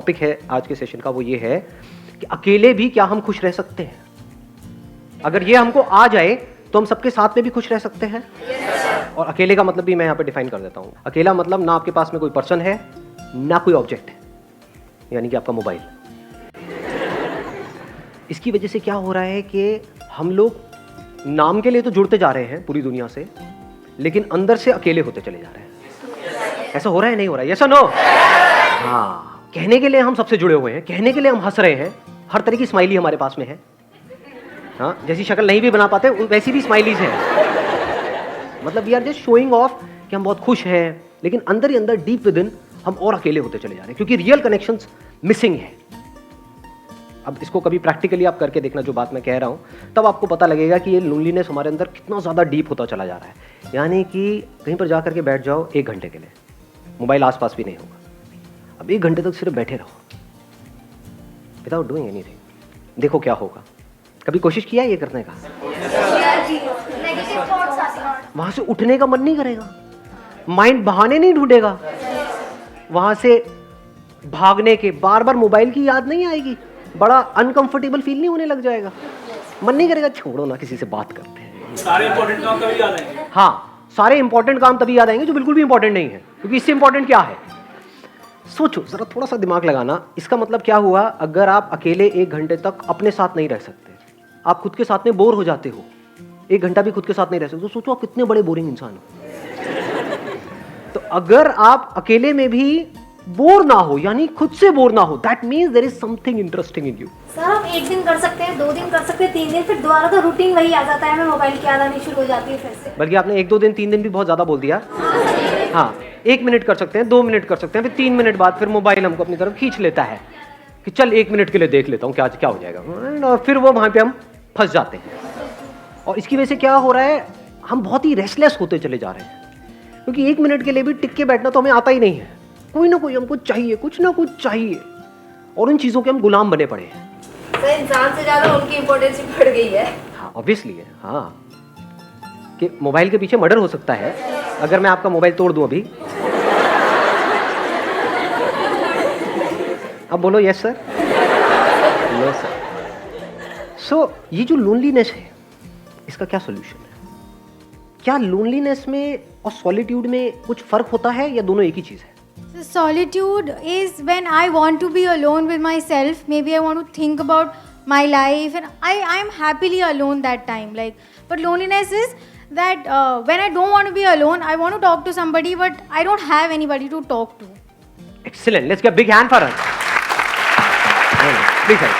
Topic है आज के सेशन का वो ये है कि अकेले भी क्या हम खुश रह सकते हैं? अगर ये हमको आ जाए तो हम सबके साथ में भी खुश रह सकते हैं। और अकेले का मतलब भी मैं यहाँ पे डिफाइन कर देता हूँ। अकेला मतलब ना आपके पास में कोई पर्सन है ना कोई ऑब्जेक्ट है, यानी कि आपका मोबाइल। इसकी वजह से क्या हो रहा है कि हम लोग नाम के लिए तो जुड़ते जा रहे हैं पूरी दुनिया से, लेकिन अंदर से अकेले होते चले जा रहे हैं। ऐसा हो रहा है नहीं हो रहा है? यस और नो? हाँ, कहने के लिए हम सबसे जुड़े हुए हैं, कहने के लिए हम हंस रहे हैं, हर तरह की स्माइली हमारे पास में है। हाँ, जैसी शक्ल नहीं भी बना पाते वैसी भी स्माइलीज हैं। मतलब we are just showing off कि हम बहुत खुश हैं, लेकिन अंदर ही अंदर डीप विद इन हम और अकेले होते चले जा रहे हैं, क्योंकि रियल कनेक्शंस मिसिंग है। अब इसको कभी प्रैक्टिकली आप करके देखना जो बात मैं कह रहा हूँ, तब आपको पता लगेगा कि ये लोनलीनेस हमारे अंदर कितना ज़्यादा डीप होता चला जा रहा है। यानी कि कहीं पर जा करके बैठ जाओ 1 घंटे के लिए, मोबाइल आसपास भी नहीं होगा। अब 1 घंटे तक सिर्फ बैठे रहो विदाउट डूइंग एनीथिंग, देखो क्या होगा। कभी कोशिश किया ये करने का? वहां से उठने का मन नहीं करेगा, माइंड बहाने नहीं ढूंढेगा, वहां से भागने के बार बार मोबाइल की याद नहीं आएगी, बड़ा अनकंफर्टेबल फील नहीं होने लग जाएगा, मन नहीं करेगा छोड़ो ना किसी से बात करते हैं। सारे इंपॉर्टेंट काम तभी याद आएंगे। हाँ, सारे इंपॉर्टेंट काम तभी याद आएंगे जो बिल्कुल भी इंपॉर्टेंट नहीं है, क्योंकि इससे इंपॉर्टेंट क्या है? सोचो जरा, थोड़ा सा दिमाग लगाना। इसका मतलब क्या हुआ? अगर आप अकेले 1 घंटे तक अपने साथ नहीं रह सकते, आप खुद के साथ में बोर हो जाते हो, 1 घंटा भी खुद के साथ नहीं रह सकते, तो सोचो आप कितने बड़े बोरिंग इंसान हो। तो अगर आप अकेले में भी बोर ना हो, यानी खुद से बोर ना हो, that means there is something interesting in you. Sir हम 1 दिन कर सकते हैं, 2 दिन कर सकते हैं, 3 दिन, फिर दोबारा तो रूटीन वही आ जाता है, हमें मोबाइल की आदत आनी शुरू हो जाती है फिर से। बल्कि आपने 1-2 दिन 3 दिन भी बहुत ज्यादा बोल दिया। हाँ, 1 मिनट कर सकते हैं, 2 मिनट कर सकते हैं, फिर 3 मिनट बाद फिर मोबाइल हमको अपनी तरफ खींच लेता है कि चल 1 मिनट के लिए देख लेता हूँ क्या क्या हो जाएगा, और फिर वो वहां पे हम फंस जाते हैं। और इसकी वजह से क्या हो रहा है? हम बहुत ही रेस्टलेस होते चले जा रहे हैं, क्योंकि 1 मिनट के लिए भी टिक के बैठना तो हमें आता ही नहीं है। कोई ना कोई हमको चाहिए, कुछ ना कुछ चाहिए, और उन चीजों के हम गुलाम बने पड़े हैं। सर इंसान से ज्यादा उनकी इंपॉर्टेंस बढ़ गई है। हाँ, ऑब्वियसली है। हाँ, कि मोबाइल के पीछे मर्डर हो सकता है अगर मैं आपका मोबाइल तोड़ दूं अभी। अब बोलो यस सर, यस सर। सो ये जो लोनलीनेस है, इसका क्या सोल्यूशन है? क्या लोनलीनेस में और सॉलिट्यूड में कुछ फर्क होता है या दोनों एक ही चीज है? So solitude is when I want to be alone with myself. Maybe I want to think about my life, and I am happily alone that time. Like, but loneliness is that when I don't want to be alone, I want to talk to somebody, but I don't have anybody to talk to. Excellent. Let's get a big hand for her. Big hand.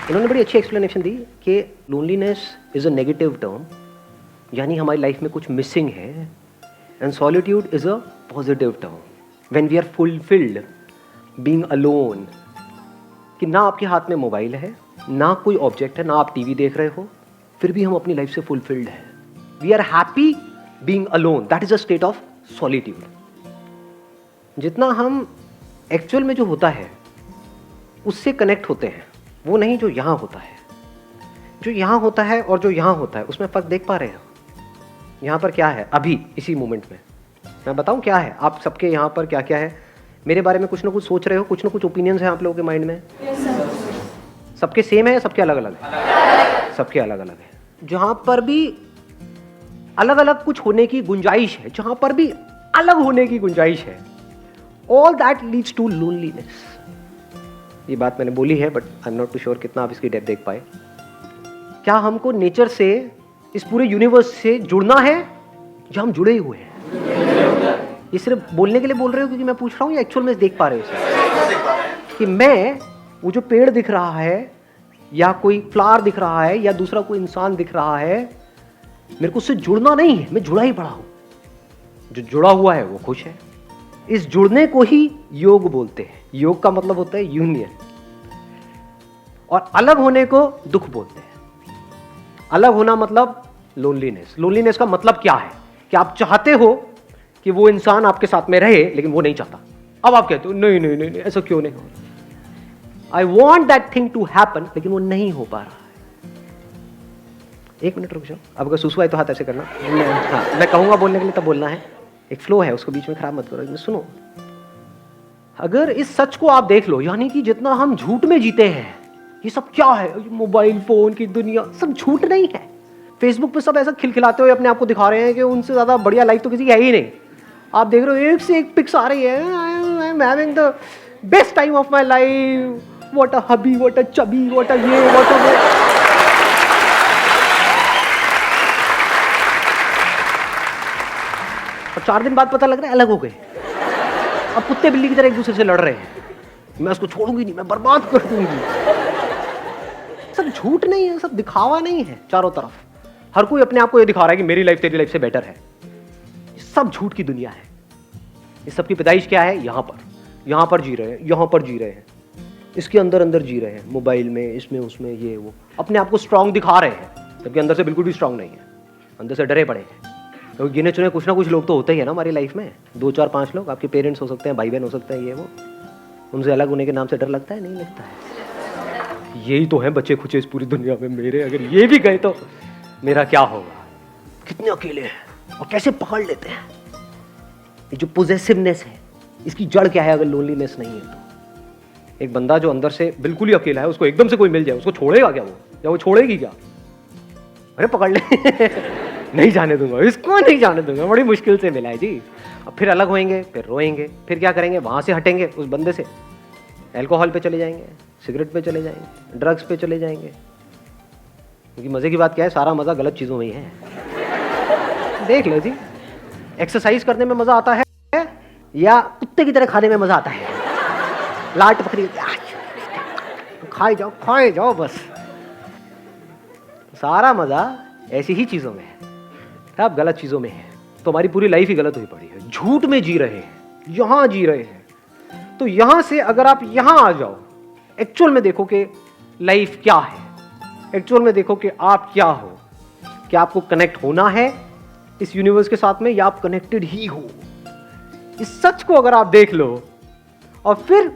इन्होंने बड़ी अच्छी explanation दी कि loneliness is a negative term, यानी हमारी life में कुछ missing है, and solitude is a positive term when we are fulfilled being alone. कि ना आपके हाथ में मोबाइल है, ना कोई ऑब्जेक्ट है, ना आप टीवी देख रहे हो, फिर भी हम अपनी लाइफ से फुलफिल्ड है। We are happy being alone, that is a state of solitude. जितना हम एक्चुअल में जो होता है उससे कनेक्ट होते हैं, वो नहीं जो यहाँ होता है। जो यहाँ होता है और जो यहाँ होता है उसमें फर्क देख पा रहे हो? यहाँ पर क्या है अभी इसी मोमेंट में? मैं बताऊँ क्या है? आप सबके यहाँ पर क्या क्या है? मेरे बारे में कुछ ना कुछ सोच रहे हो, कुछ ना कुछ ओपिनियंस हैं आप लोगों के माइंड में। सबके सेम है या सबके अलग अलग है? सबके अलग अलग है। जहाँ पर भी अलग अलग कुछ होने की गुंजाइश है, जहाँ पर भी अलग होने की गुंजाइश है, all that leads to loneliness. ये बात मैंने बोली है, but I am not too sure कितना आप इसकी डेप्थ देख पाए। क्या हमको नेचर से, इस पूरे यूनिवर्स से जुड़ना है या हम जुड़े हुए हैं? ये सिर्फ बोलने के लिए बोल रहे हो क्योंकि मैं पूछ रहा हूँ, या एक्चुअल में देख पा रहे हो इसे? कि मैं वो जो पेड़ दिख रहा है, या कोई फ्लावर दिख रहा है, या दूसरा कोई इंसान दिख रहा है, मेरे को उससे जुड़ना नहीं है, मैं जुड़ा ही पड़ा हूं। जो जुड़ा हुआ है वो खुश है। इस जुड़ने को ही योग बोलते हैं। योग का मतलब होता है यूनियन, और अलग होने को दुख बोलते हैं। अलग होना मतलब लोनलीनेस। लोनलीनेस का मतलब क्या है? कि आप चाहते हो कि वो इंसान आपके साथ में रहे, लेकिन वो नहीं चाहता। अब आप कहते हो नहीं नहीं नहीं, नहीं ऐसा क्यों नहीं हो रहा? I want that thing to happen, लेकिन वो नहीं हो पा रहा है। 1 मिनट रुक जाओ। अब अगर सुसु आए तो हाथ ऐसे करना। मैं कहूंगा बोलने के लिए तब बोलना है। एक फ्लो है, उसको बीच में खराब मत करो। सुनो, अगर इस सच को आप देख लो, यानी कि जितना हम झूठ में जीते हैं, ये सब क्या है, मोबाइल फोन की दुनिया, सब झूठ नहीं है। फेसबुक पे सब ऐसा खिलखिलाते हुए अपने आप को दिखा रहे हैं कि उनसे ज्यादा बढ़िया लाइफ तो किसी की है ही नहीं। आप देख रहे हो एक से एक पिक्स आ रही है, I am having the best time of my life, what a hubby, what a chubby, what a ये, व्हाट अ वो। और 4 दिन बाद पता लग रहा है अलग हो गए। अब कुत्ते बिल्ली की तरह एक दूसरे से लड़ रहे हैं, मैं उसको छोड़ूंगी नहीं, मैं बर्बाद कर दूंगी। सब झूठ नहीं है, सब दिखावा नहीं है। चारों तरफ हर कोई अपने आप को ये दिखा रहा है कि मेरी लाइफ तेरी लाइफ से बेटर है। सब झूठ की दुनिया है। इस सब की पैदाइश क्या है? यहाँ पर जी रहे हैं, यहाँ पर जी रहे हैं, इसके अंदर अंदर जी रहे हैं, मोबाइल में, इसमें उसमें, ये वो, अपने आप को स्ट्रांग दिखा रहे हैं, जबकि अंदर से बिल्कुल भी स्ट्रांग नहीं है, अंदर से डरे पड़े हैं। तो गिने चुने कुछ ना कुछ लोग तो होते ही है ना हमारी लाइफ में, 2 4 5 लोग। आपके पेरेंट्स हो सकते हैं, भाई बहन हो सकते हैं, ये वो, उनसे अलग होने के नाम से डर लगता है? नहीं लगता है। यही तो है बच्चे खुचे इस पूरी दुनिया में मेरे, अगर ये भी गए तो मेरा क्या होगा? कितने अकेले हैं और कैसे पकड़ लेते हैं। ये जो पोजेसिवनेस है, इसकी जड़ क्या है? अगर लोनलीनेस नहीं है तो एक बंदा जो अंदर से बिल्कुल ही अकेला है, उसको एकदम से कोई मिल जाए, उसको छोड़ेगा क्या वो, या वो छोड़ेगी क्या? अरे पकड़ ले नहीं जाने दूंगा इसको, नहीं जाने दूंगा, बड़ी मुश्किल से मिला है जी। अब फिर अलग होएंगे, फिर रोएंगे, फिर क्या करेंगे? वहां से हटेंगे उस बंदे से, अल्कोहल पे चले जाएंगे, सिगरेट पे चले जाएंगे, ड्रग्स पे चले जाएंगे। क्योंकि मजे की बात क्या है, सारा मजा गलत चीजों में ही है। देख लो जी, एक्सरसाइज करने में मजा आता है या कुत्ते की तरह खाने में मजा आता है? लाट पकड़ी खाए जाओ बस। सारा मजा ऐसी ही चीजों में है, अब गलत चीजों में है। तो हमारी पूरी लाइफ ही गलत हुई पड़ी है, झूठ में जी रहे हैं, यहां जी रहे हैं। तो यहां से अगर आप यहां आ जाओ, एक्चुअल में देखो कि लाइफ क्या है, एक्चुअल में देखो कि आप क्या हो, क्या आपको कनेक्ट होना है इस यूनिवर्स के साथ में, या आप कनेक्टेड ही हो। इस सच को अगर आप देख लो और फिर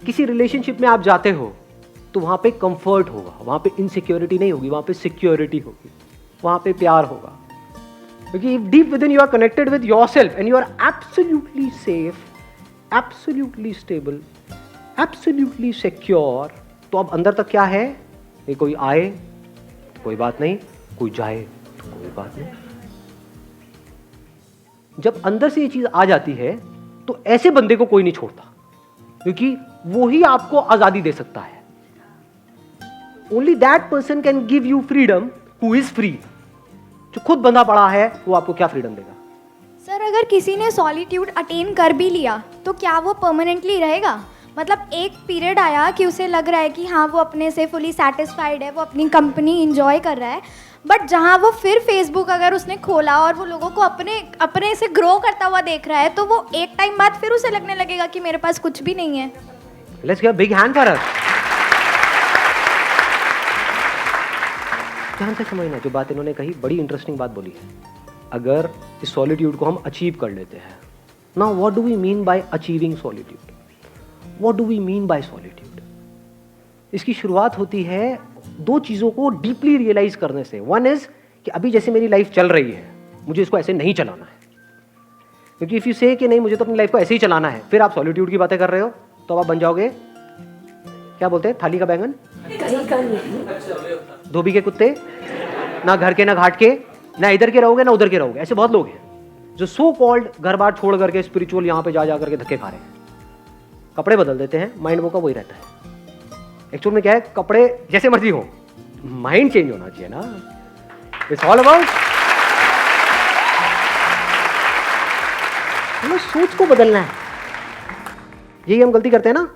किसी रिलेशनशिप में आप जाते हो, तो वहां पे कंफर्ट होगा, वहां पे इनसिक्योरिटी नहीं होगी, वहां पे सिक्योरिटी होगी, वहां पे प्यार होगा। क्योंकि deep within you are connected with yourself and you are absolutely safe, absolutely stable, absolutely secure. तो अब अंदर तक क्या है? ये कोई आए तो कोई बात नहीं, कोई जाए तो कोई बात नहीं। जब अंदर से ये चीज आ जाती है तो ऐसे बंदे को कोई नहीं छोड़ता, क्योंकि वो ही आपको आजादी दे सकता है। Only that person can give you freedom who is free. जो खुद बंधा पड़ा है वो आपको क्या फ्रीडम देगा? सर, अगर किसी ने सॉलिट्यूड अटेन कर भी लिया तो क्या वो परमानेंटली रहेगा? मतलब एक पीरियड आया कि उसे लग रहा है कि हाँ वो अपने से फुली सेटिस्फाइड है, वो अपनी कंपनी इंजॉय कर रहा है, बट जहाँ वो फिर फेसबुक अगर उसने खोला और वो लोगों को अपने से ग्रो करता हुआ देख रहा है, तो वो एक टाइम बाद फिर उसे लगने लगेगा कि मेरे पास कुछ भी नहीं है। Let's give a big hand for us. ध्यान से समझना, जो बात इन्होंने कही बड़ी इंटरेस्टिंग बात बोली है। अगर इस सॉलिट्यूड को हम अचीव कर लेते हैं, now what do we mean by achieving solitude? What do we mean by solitude? इसकी शुरुआत होती है 2 चीजों को डीपली रियलाइज करने से। वन इज कि अभी जैसे मेरी लाइफ चल रही है, मुझे इसको ऐसे नहीं चलाना है। क्योंकि इफ यू से कि नहीं मुझे तो अपनी लाइफ को ऐसे ही चलाना है, फिर आप सॉलिट्यूड की बातें कर रहे हो, तो आप बन जाओगे, क्या बोलते हैं, थाली का बैंगन, धोबी के कुत्ते, ना घर के ना घाट के, ना इधर के रहोगे ना उधर के रहोगे। ऐसे बहुत लोग हैं जो सो कॉल्ड घर बार छोड़ करके स्पिरिचुअल यहाँ पे जा करके धक्के खा रहे हैं। कपड़े बदल देते हैं, माइंड वो का वही रहता है। एक्चुअल में क्या है, कपड़े जैसे मर्जी हो, माइंड चेंज होना चाहिए ना। इट्स ऑल अबाउट हमें सोच को बदलना है। यही हम गलती करते हैं ना,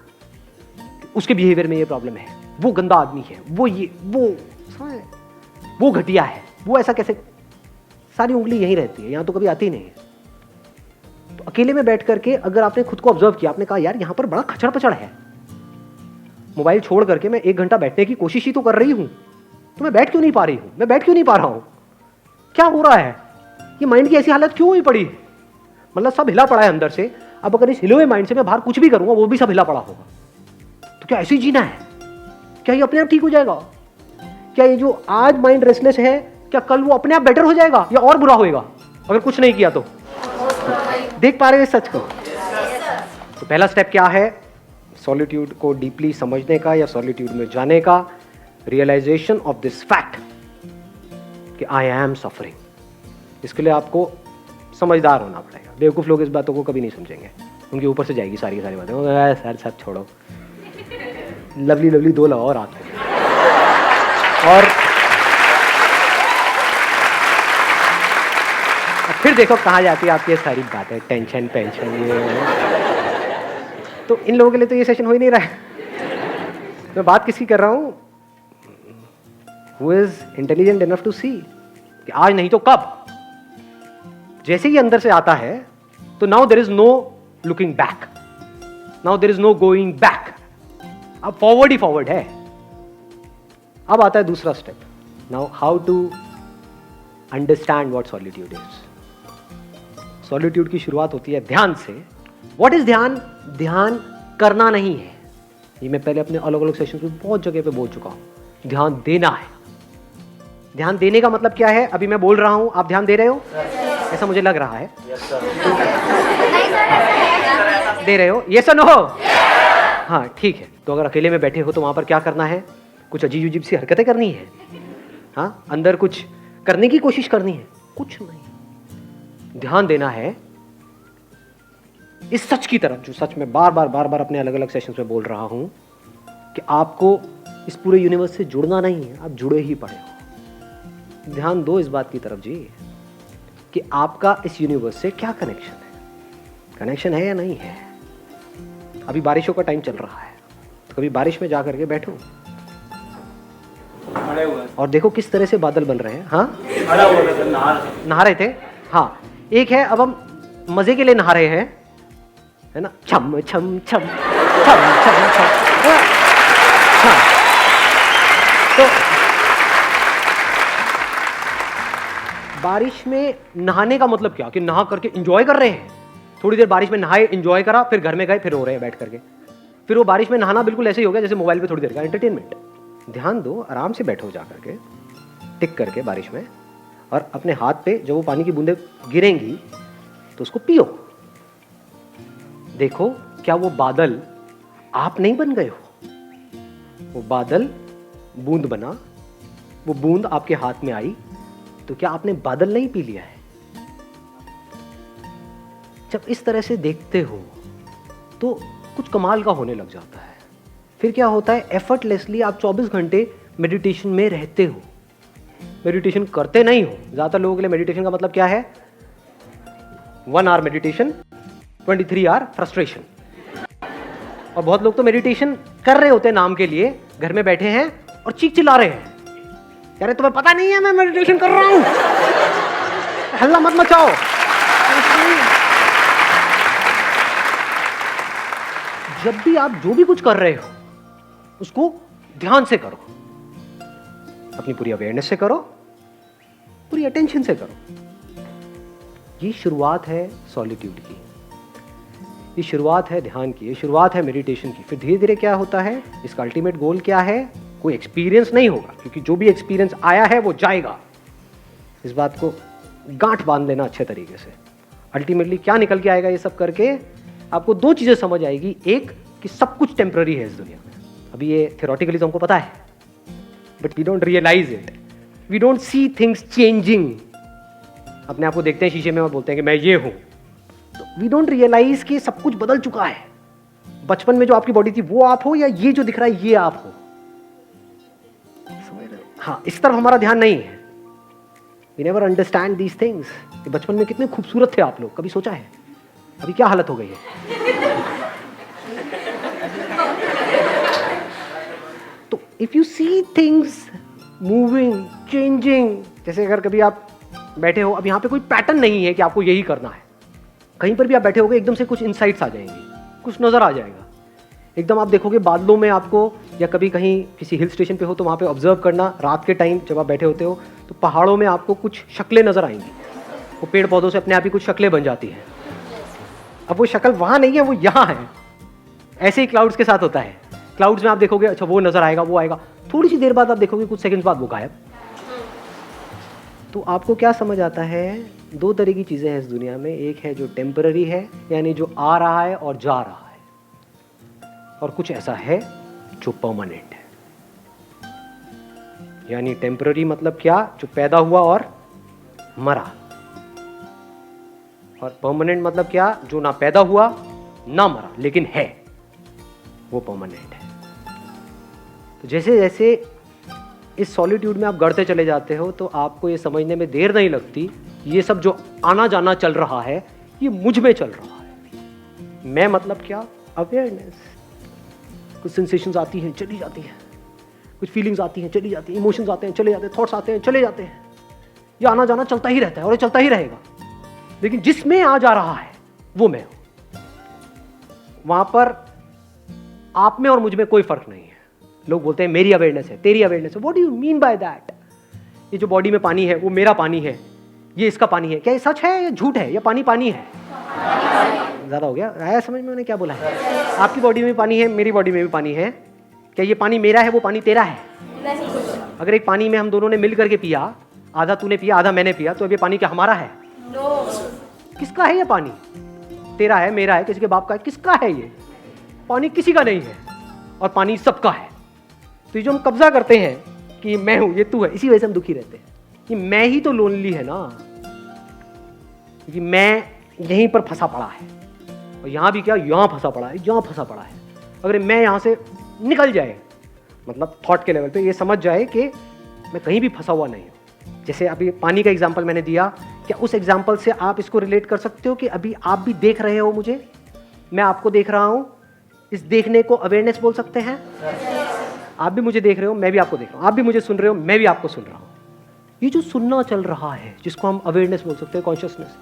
उसके बिहेवियर में ये प्रॉब्लम है, वो गंदा आदमी है, वो ये वो घटिया है, वो ऐसा कैसे, सारी उंगली यहीं रहती है, यहां तो कभी आती नहीं है। तो अकेले में बैठ करके अगर आपने खुद को ऑब्जर्व किया, आपने कहा यार यहां पर बड़ा खचड़ पचड़ है, मोबाइल छोड़ करके मैं 1 घंटा बैठने की कोशिश ही तो कर रही हूं, तो मैं बैठ क्यों नहीं पा रही हूं, मैं बैठ क्यों नहीं पा रहा हूं, क्या हो रहा है, ये माइंड की ऐसी हालत क्यों हुई पड़ी है? मतलब सब हिला पड़ा है अंदर से। अब अगर इस हिले हुए माइंड से मैं बाहर कुछ भी करूंगा, वो भी सब हिला पड़ा होगा। तो क्या ऐसे ही जीना है? क्या ये अपने आप ठीक हो जाएगा? क्या ये जो आज माइंड रेस्टलेस है, क्या कल वो अपने आप बेटर हो जाएगा या और बुरा होएगा अगर कुछ नहीं किया तो? देख पा रहे हो इस सच को? तो पहला स्टेप क्या है? सॉलिट्यूड को डीपली समझने का या सॉलिट्यूड में जाने का, रियलाइजेशन ऑफ दिस फैक्ट कि आई एम सफरिंग। इसके लिए आपको समझदार होना पड़ेगा। बेवकूफ़ लोग इस बातों को कभी नहीं समझेंगे, उनके ऊपर से जाएगी सारी बातें। सर सब छोड़ो, लवली लवली 2 लगाओ रात में। और फिर देखो कहाँ जाती है आपकी ये सारी बातें, टेंशन ये। तो इन लोगों के लिए तो ये सेशन हो ही नहीं रहा है। मैं बात किसकी कर रहा हूँ? Who is intelligent enough to see कि आज नहीं तो कब। जैसे ही अंदर से आता है तो now there is no looking back, now there is no going back. अब फॉरवर्ड ही फॉरवर्ड है। अब आता है दूसरा step, now how to understand what solitude is. Solitude की शुरुआत होती है ध्यान से। व्हाट इज ध्यान? ध्यान करना नहीं है। ये मैं पहले अपने अलग अलग सेशंस में बहुत जगह पे बोल चुका हूं। ध्यान देना है। ध्यान देने का मतलब क्या है? अभी मैं बोल रहा हूं, आप ध्यान दे रहे हो? ऐसा मुझे लग रहा है। दे रहे हो? यस और नो? हाँ ठीक है। तो अगर अकेले में बैठे हो तो वहां पर क्या करना है? कुछ अजीब अजीब सी हरकतें करनी है। हाँ, अंदर कुछ करने की कोशिश करनी है? कुछ नहीं। ध्यान देना है इस सच की तरफ, जो सच में बार बार अपने अलग अलग सेशंस में बोल रहा हूं कि आपको इस पूरे यूनिवर्स से जुड़ना नहीं है, आप जुड़े ही पड़े हो। ध्यान दो इस बात की तरफ जी कि आपका इस यूनिवर्स से क्या कनेक्शन है। कनेक्शन है या नहीं है? अभी बारिशों का टाइम चल रहा है, तो कभी बारिश में जा करके बैठो और देखो किस तरह से बादल बन रहे हैं। हाँ, नहा रहे थे। हाँ, एक है अब हम मजे के लिए नहा रहे हैं, है ना, छम छम छम छम छम छम। हाँ, तो बारिश में नहाने का मतलब क्या? कि नहा करके एंजॉय कर रहे हैं। थोड़ी देर बारिश में नहाए, एंजॉय करा, फिर घर में गए, फिर रो रहे हैं बैठ करके। फिर वो बारिश में नहाना बिल्कुल ऐसे ही हो गया जैसे मोबाइल पे थोड़ी देर का एंटरटेनमेंट। ध्यान दो, आराम से बैठो जा करके, टिक करके बारिश में, और अपने हाथ पे जब वो पानी की बूंदें गिरेंगी तो उसको पियो। देखो क्या वो बादल आप नहीं बन गए हो? वो बादल बूंद बना, वो बूंद आपके हाथ में आई, तो क्या आपने बादल नहीं पी लिया है? जब इस तरह से देखते हो तो कुछ कमाल का होने लग जाता है। फिर क्या होता है? एफर्टलेसली आप 24 घंटे मेडिटेशन में रहते हो। मेडिटेशन करते नहीं हो। ज्यादातर लोगों के लिए मेडिटेशन का मतलब क्या है? 1 आवर मेडिटेशन, 23 आवर फ्रस्ट्रेशन। और बहुत लोग तो मेडिटेशन कर रहे होते हैं नाम के लिए, घर में बैठे हैं और चीख चिल्ला रहे हैं, यार तुम्हें पता नहीं है मैं मेडिटेशन कर रहा हूं, हल्ला मत मचाओ। जब भी आप जो भी कुछ कर रहे हो उसको ध्यान से करो, अपनी पूरी अवेयरनेस से करो, पूरी अटेंशन से करो। ये शुरुआत है सॉलिट्यूड की, ये शुरुआत है ध्यान की, ये शुरुआत है मेडिटेशन की। फिर धीरे धीरे क्या होता है? इसका अल्टीमेट गोल क्या है? कोई एक्सपीरियंस नहीं होगा, क्योंकि जो भी एक्सपीरियंस आया है वो जाएगा। इस बात को गांठ बांध लेना अच्छे तरीके से। अल्टीमेटली क्या निकल के आएगा? ये सब करके आपको 2 चीजें समझ आएगी। एक कि सब कुछ टेम्पररी है इस दुनिया में। अभी ये थियोरेटिकली तो हमको पता है, but we don't realise it, we don't see things changing. अपने आप को देखते हैं शीशे में और बोलते हैं कि मैं ये हूं, तो वी डोंट रियलाइज कि सब कुछ बदल चुका है। बचपन में जो आपकी बॉडी थी वो आप हो, या ये जो दिख रहा है ये आप हो? हाँ, इस तरफ हमारा ध्यान नहीं है। We never understand these things. बचपन में कितने खूबसूरत थे आप लोग, कभी सोचा है? अभी क्या हालत हो गई है? तो if you see things moving, changing, जैसे अगर कभी आप बैठे हो, अब यहाँ पे कोई पैटर्न नहीं है कि आपको यही करना है। कहीं पर भी आप बैठे होगे, एकदम से कुछ इनसाइट्स आ जाएंगी, कुछ नजर आ जाएगा। एकदम आप देखोगे बादलों में आपको, या कभी कहीं किसी हिल स्टेशन पे हो तो वहाँ पे ऑब्जर्व करना, रात के टाइम जब आप बैठे होते हो तो पहाड़ों में आपको कुछ शक्लें नजर आएंगी। वो पेड़ पौधों से अपने आप ही कुछ शक्लें बन जाती हैं। अब वो शक्ल वहाँ नहीं है, वो यहाँ है। ऐसे ही क्लाउड्स के साथ होता है। क्लाउड्स में आप देखोगे, अच्छा वो नजर आएगा, वो आएगा, थोड़ी सी देर बाद आप देखोगे कुछ सेकंड्स बाद वो गायब। तो आपको क्या समझ आता है? 2 तरह की चीज़ें हैं इस दुनिया में। एक है जो टेम्पररी है, यानी जो आ रहा है और जा रहा है, और कुछ ऐसा है जो परमानेंट है। यानी टेम्पररी मतलब क्या, जो पैदा हुआ और मरा, और परमानेंट मतलब क्या, जो ना पैदा हुआ ना मरा लेकिन है, वो परमानेंट है। तो जैसे जैसे इस सॉलिट्यूड में आप गढ़ते चले जाते हो तो आपको ये समझने में देर नहीं लगती, ये सब जो आना जाना चल रहा है ये मुझ में चल रहा है। मैं मतलब क्या, अवेयरनेस। कुछ सेंसेशंस आती हैं चली जाती हैं, कुछ फीलिंग्स आती हैं चली जाती हैं, इमोशंस आते हैं चले जाते हैं, थॉट्स आते हैं चले जाते हैं, ये आना जाना चलता ही रहता है और ये चलता ही रहेगा। लेकिन जिसमें आ जा रहा है वो मैं हूं। वहां पर आप में और मुझ में कोई फर्क नहीं है। लोग बोलते हैं मेरी अवेयरनेस है, तेरी अवेयरनेस है। What do you mean by that? ये जो बॉडी में पानी है वो मेरा पानी है, ये इसका पानी है। क्या ये सच है या झूठ है? या पानी पानी है? ज्यादा हो गया, आया समझ में मैंने क्या बोला है? आपकी बॉडी में पानी है, मेरी बॉडी में भी पानी है। क्या ये पानी मेरा है, वो पानी तेरा है? अगर एक पानी में हम दोनों ने मिल करके पिया, आधा तूने पिया आधा मैंने पिया, तो अब ये पानी क्या हमारा है? किसका है ये पानी? तेरा है, मेरा है, किसी के बाप का है, किसका है ये पानी? किसी का नहीं है, और पानी सबका है। तो ये जो हम कब्जा करते हैं कि मैं हूं, ये तू है, इसी वजह से हम दुखी रहते हैं। कि मैं ही तो लोनली है ना, क्योंकि मैं यहीं पर फंसा पड़ा है। और यहां भी क्या, यहां फंसा पड़ा है, यहां फंसा पड़ा है। अगर मैं यहां से निकल जाए, मतलब थॉट के लेवल पे ये समझ जाए कि मैं कहीं भी फंसा हुआ नहीं हूं। जैसे अभी पानी का एग्जांपल मैंने दिया, क्या उस एग्जांपल से आप इसको रिलेट कर सकते हो कि अभी आप भी देख रहे हो मुझे, मैं आपको देख रहा हूं? इस देखने को अवेयरनेस बोल सकते हैं। आप भी मुझे देख रहे हो, मैं भी आपको देख रहा हूं। आप भी मुझे सुन रहे हो, मैं भी आपको सुन रहा हूं। ये जो सुनना चल रहा है, जिसको हम अवेयरनेस बोल सकते हैं, कॉन्शियसनेस,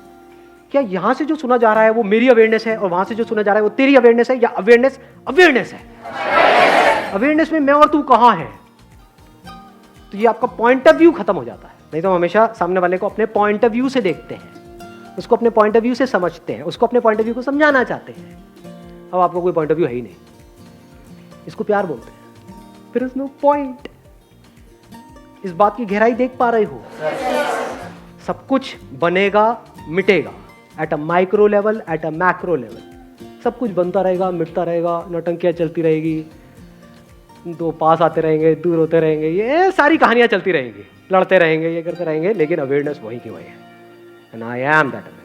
क्या यहां से जो सुना जा रहा है वो मेरी अवेयरनेस है और वहां से जो सुना जा रहा है वो तेरी अवेयरनेस है, या अवेयरनेस अवेयरनेस है? अवेयरनेस में मैं और तू कहां है? तो ये आपका पॉइंट ऑफ व्यू खत्म हो जाता है। नहीं तो हम हमेशा सामने वाले को अपने पॉइंट ऑफ व्यू से देखते हैं, उसको अपने पॉइंट ऑफ व्यू से समझते हैं, उसको अपने पॉइंट ऑफ व्यू को समझाना चाहते हैं। अब आपको कोई पॉइंट ऑफ व्यू है ही नहीं, इसको प्यार बोलते हैं। फिर उसमें पॉइंट, इस बात की गहराई देख पा रहे हो? सब कुछ बनेगा मिटेगा, at a micro level, at a macro level. सब कुछ बनता रहेगा, मिटता रहेगा, नौटंकियाँ चलती रहेगी, दो पास आते रहेंगे, दूर होते रहेंगे, ये सारी कहानियां चलती रहेंगी, लड़ते रहेंगे, ये करते रहेंगे, लेकिन अवेयरनेस वही की वही है। And I am that awareness.